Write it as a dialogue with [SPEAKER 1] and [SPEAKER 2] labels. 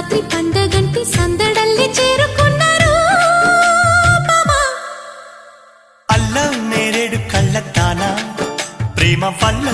[SPEAKER 1] రాత్రి పండగంటి సందడల్లి చేరుకున్నారు
[SPEAKER 2] అల్లం నేరేడు కళ్ళ తానా ప్రేమ వల్ల